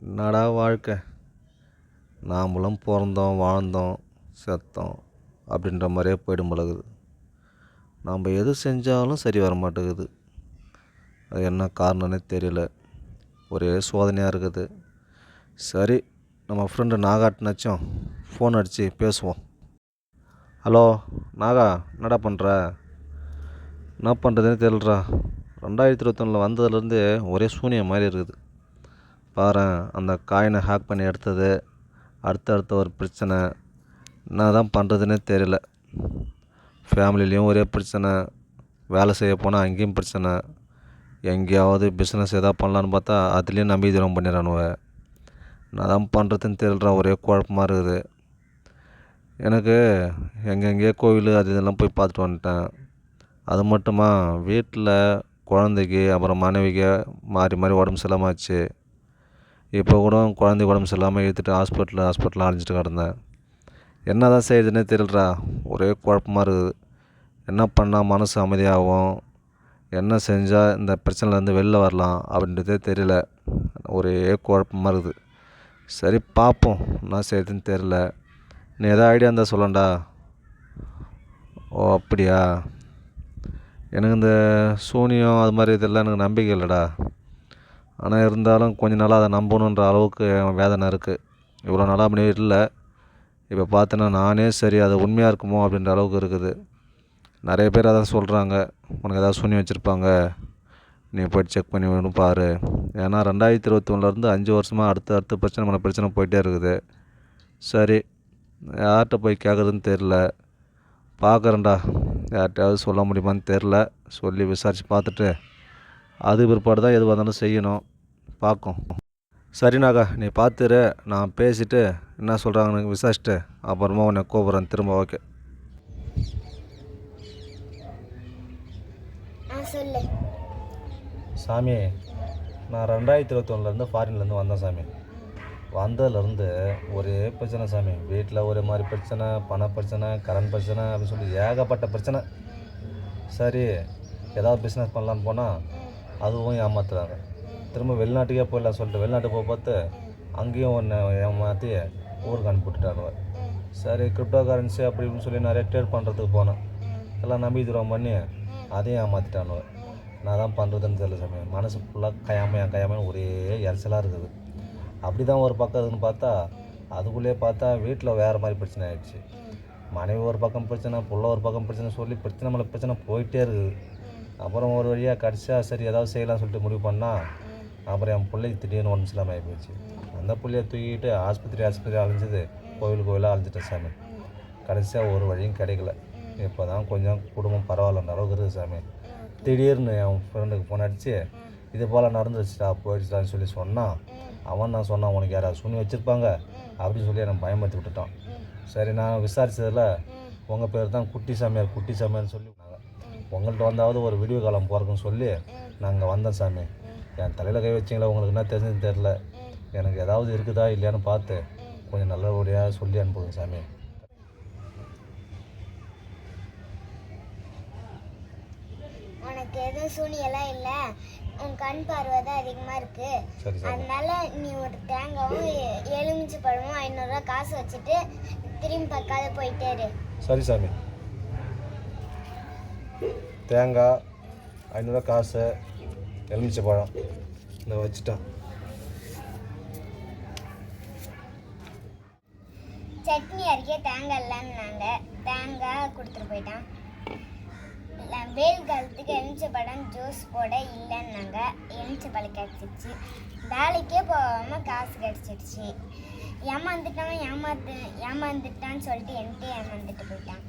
என்னடா வாழ்க்கை, நாமளும் பிறந்தோம் வாழ்ந்தோம் செத்தோம் அப்படின்ற மாதிரியே போய்டும் பழகுது. நாம் எது செஞ்சாலும் சரி வர மாட்டேங்குது. அது என்ன காரணம்னே தெரியல. ஒரே சோதனையாக இருக்குது. சரி, நம்ம ஃப்ரெண்டு நாகாட்டினாச்சும் ஃபோன் அடித்து பேசுவோம். ஹலோ நாகா, என்னடா பண்ணுற? என்ன பண்ணுறதுனே தெரியலடா. 2021 வந்ததுலேருந்து ஒரே சூனியம் மாதிரி இருக்குது. பாரேன், அந்த காயினை ஹேக் பண்ணி எடுத்தது, அடுத்தடுத்த ஒரு பிரச்சனை. என்ன தான் பண்ணுறதுனே தெரியல. ஃபேமிலிலையும் ஒரே பிரச்சனை, வேலை செய்ய போனால் அங்கேயும் பிரச்சனை, எங்கேயாவது பிஸ்னஸ் எதாவது பண்ணலான்னு பார்த்தா அதுலேயும் நம்பி துரோகம் பண்ணிடுறானுவ. என்ன தான் பண்ணுறதுன்னு தெரியலடா, ஒரே குழப்பமாக இருக்குது. எனக்கு எங்கெங்கேயோ கோவில் அது இதெல்லாம் போய் பார்த்துட்டு வந்துட்டேன். அது மட்டுமா, வீட்டில் குழந்தைக்கு அப்புறம் மனைவிக்கு மாறி மாறி உடம்பு சரியில்லாமல் ஆச்சு. இப்போ கூட குழந்தைக்கு உடம்பு சரியில்லாமல் இழுத்துட்டு ஹாஸ்பிட்டலில் அலைஞ்சிட்டு கிடந்தேன். என்ன தான் செய்யுதுன்னே தெரியலடா, ஒரே குழப்பமாக இருக்குது. என்ன பண்ணால் மனசு அமைதியாகும், என்ன செஞ்சால் இந்த பிரச்சனைலேருந்து வெளில வரலாம் அப்படின்றதே தெரியல. ஒரே குழப்பமாக இருக்குது. சரி பார்ப்போம், என்ன செய்யுதுன்னு தெரியல. நீ எதாவது ஐடியா இருந்தால் சொல்லண்டா. ஓ அப்படியா? எனக்கு இந்த சூனியம் அது மாதிரி இதெல்லாம் எனக்கு நம்பிக்கை இல்லைடா. ஆனால் இருந்தாலும் கொஞ்ச நாளாக அதை நம்பணுன்ற அளவுக்கு வேதனை இருக்குது. இவ்வளோ நாளாக அப்படி இல்லை. இப்போ பார்த்தேன்னா நானே சரி அது உண்மையாக இருக்குமோ அப்படின்ற அளவுக்கு இருக்குது. நிறைய பேர் அதான் சொல்கிறாங்க, உனக்கு ஏதாவது சூனியம் வச்சுருப்பாங்க, நீ போய்ட்டு செக் பண்ணி வேணும் பாரு. ஏன்னா 2021 5 வருஷமாக அடுத்த பிரச்சனை பிரச்சனை போயிட்டே இருக்குது. சரி, யார்கிட்ட போய் கேட்குறதுன்னு தெரில. பார்க்குறேன்டா, யார்கிட்டையாவது சொல்ல முடியுமான்னு தெரில. சொல்லி விசாரித்து பார்த்துட்டு அது பிற்பாடு தான் எது வந்தாலும் செய்யணும். பார்க்கும். சரினாக்கா, நீ பார்த்துரு. நான் பேசிவிட்டு என்ன சொல்கிறாங்கன்னு விசாரிச்சுட்டு அப்புறமா உன்னை கூப்பிட்றேன் திரும்ப. ஓகே சொல்லு சாமி. நான் 2021 ஃபாரின்லேருந்து வந்தேன் சாமி. வந்ததுலேருந்து ஒரே பிரச்சனை சாமி. வீட்டில் ஒரே மாதிரி பிரச்சனை, பண பிரச்சனை, கரண்ட் பிரச்சனை அப்படின்னு சொல்லி ஏகப்பட்ட பிரச்சனை. சரி, ஏதாவது பிஸ்னஸ் பண்ணலான்னு போனால் அதுவும் ஏமாத்துறாங்க. திரும்ப வெளிநாட்டுக்கே போயிடலாம் சொல்லிட்டு வெளிநாட்டுக்கு போய் பார்த்து அங்கேயும் ஒன்று ஏமாற்றி ஊருக்கு அனுப்பிவிட்டுட்டாங்க. சரி, கிரிப்டோ கரன்சி அப்படி இப்படின்னு சொல்லி நிறைய ட்ரேட் பண்ணுறதுக்கு போனேன். எல்லாம் நம்பி துரோகம் பண்ணி அதையும் ஏமாற்றிட்டானுவ. நான் தான் பண்ணுறதுன்னு தெரியல சாமி. மனசு ஃபுல்லாக கயாமையாக ஒரே இறைச்சலாக இருக்குது. அப்படி தான் ஒரு பக்கம் இருக்குதுன்னு பார்த்தா அதுக்குள்ளேயே பார்த்தா வீட்டில் வேறு மாதிரி பிரச்சனை ஆகிடுச்சு. மனைவி ஒரு பக்கம் பிரச்சனை, புள்ள ஒரு பக்கம் பிரச்சனை சொல்லி பிரச்சனை மேலே பிரச்சனை போயிட்டே இருக்குது. அப்புறம் ஒரு வழியாக கடைசியாக சரி ஏதாவது செய்யலாம்னு சொல்லிட்டு முடிவு பண்ணால் அப்புறம் என் பிள்ளைக்கு திடீர்னு ஒன்று இல்லாமல் ஆகி போயிடுச்சு. அந்த பிள்ளைய தூக்கிட்டு ஆஸ்பத்திரி அலைஞ்சது, கோவிலாக அலைஞ்சிட்டேன் சாமி. கடைசியாக ஒரு வழியும் கிடைக்கல. இப்போ தான் கொஞ்சம் குடும்பம் பரவாயில்லன்ற அளவுக்கு இருக்குது சாமி. திடீர்னு என் ஃப்ரெண்டுக்கு ஃபோன் அடித்து இது போல் நடந்துருச்சுடா போயிடுச்சுடான்னு சொல்லி சொன்னான். அவன் நான் சொன்னான், உனக்கு யாராவது சுனி வச்சுருப்பாங்க அப்படின்னு சொல்லி என்னை பயமுறுத்தி விட்டுட்டான். சரி, நான் விசாரித்ததில் உங்கள் பேர் தான் குட்டி சாமியார்னு சொல்லி உங்கள்கிட்ட வந்தாவது ஒரு வீடியோ காலம் போகிறக்குன்னு சொல்லி நாங்கள் வந்தோம் சாமி. என் தலையில் கை வச்சிங்களா உங்களுக்கு என்ன தெரிஞ்சுன்னு தெரில. எனக்கு ஏதாவது இருக்குதா இல்லையான்னு பார்த்து கொஞ்சம் நல்லபடியாக சொல்லி அனுப்புங்க சாமி. உனக்கு எதுவும் சூனியெல்லாம் இல்லை, உன் கண் பார்வை தான் அதிகமாக இருக்குது. அதனால நீ ஒரு தேங்காவும் எலுமிச்சை பழமும் 500 ரூபா காசு வச்சுட்டு திரும்பி பார்க்காத போயிட்டே இரு. சரி சாமி. தேங்காய் 500 ரூபா காசு, எலுமிச்சை பழம் இந்த வச்சுட்டான். சட்னி அரைக்க தேங்காய் இல்லைன்னாங்க, தேங்காய் கொடுத்துட்டு போயிட்டான். வெயில் காலத்துக்கு எலுமிச்சை பழம் ஜூஸ் போட இல்லைன்னாங்க, எலுமிச்சை பழம் கிடச்சிடுச்சு. வேலைக்கே போகாமல் காசு கிடச்சிடுச்சு. ஏமாந்துட்டான்னு சொல்லிட்டு என்கிட்ட ஏமாந்துட்டு போயிட்டான்.